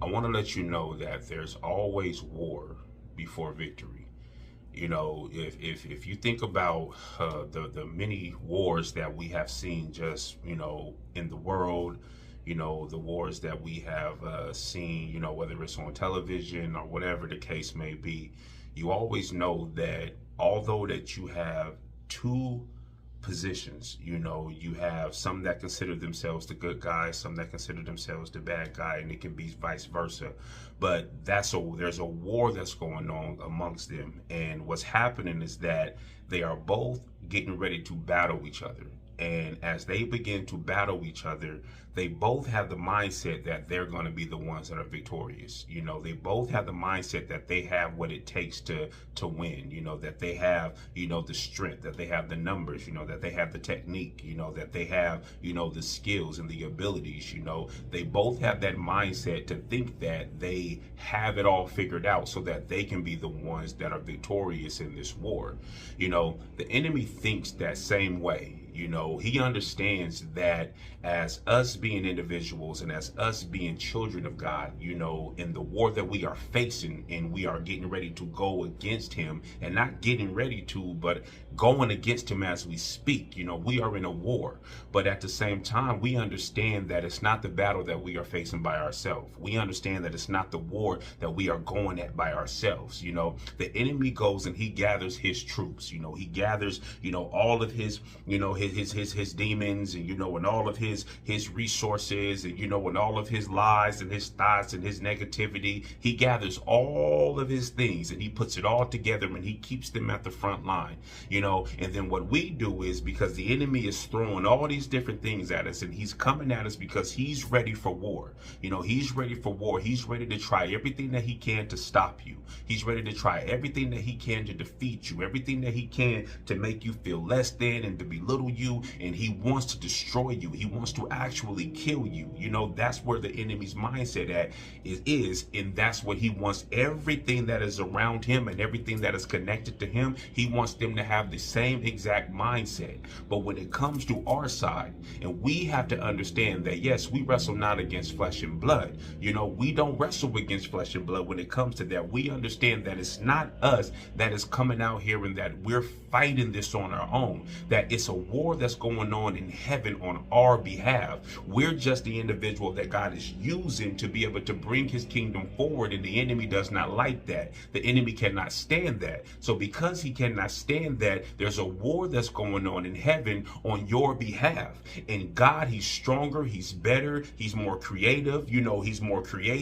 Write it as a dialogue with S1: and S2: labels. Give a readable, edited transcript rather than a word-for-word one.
S1: I want to let you know that there's always war before victory. You know, if you think about the many wars that we have seen just, in the world, the wars that we have seen, whether it's on television or whatever the case may be, you always know that although that you have two positions. You have some that consider themselves the good guy, some that consider themselves the bad guy, and it can be vice versa. But there's a war that's going on amongst them, and what's happening is that they are both getting ready to battle each other. And as they begin to battle each other, they both have the mindset that they're going to be the ones that are victorious. They both have the mindset that they have what it takes to win. That they have, the strength, that they have the numbers, that they have the technique, that they have, the skills and the abilities. They both have that mindset to think that they have it all figured out so that they can be the ones that are victorious in this war. The enemy thinks that same way. He understands that as us being individuals and as us being children of God, in the war that we are facing, and we are getting ready to go against him, and not getting ready to, but going against him as we speak. We are in a war, but at the same time, we understand that it's not the battle that we are facing by ourselves. We understand that it's not the war that we are going at by ourselves. The enemy goes and he gathers his troops. He gathers, all of his, his demons, and and all of his resources, and and all of his lies and his thoughts and his negativity. He gathers all of his things and he puts it all together, and he keeps them at the front line. And then what we do is, because the enemy is throwing all these different things at us, and he's coming at us because he's ready for war. He's ready for war. He's ready to try everything that he can to stop you. He's ready to try everything that he can to defeat you, everything that he can to make you feel less than and to belittle you. And he wants to destroy you. He wants to actually kill you. That's where the enemy's mindset is, and that's what he wants. Everything that is around him and everything that is connected to him, he wants them to have the same exact mindset. But when it comes to our side, and we have to understand that, yes, we wrestle not against flesh and blood. We don't wrestle against flesh and blood when it comes to that. We understand that it's not us that is coming out here and that we're fighting this on our own, that it's a war that's going on in heaven on our behalf. We're just the individual that God is using to be able to bring his kingdom forward, and the enemy does not like that. The enemy cannot stand that. So because he cannot stand that, there's a war that's going on in heaven on your behalf. And God, he's stronger, he's better, he's more creative, he's more creative.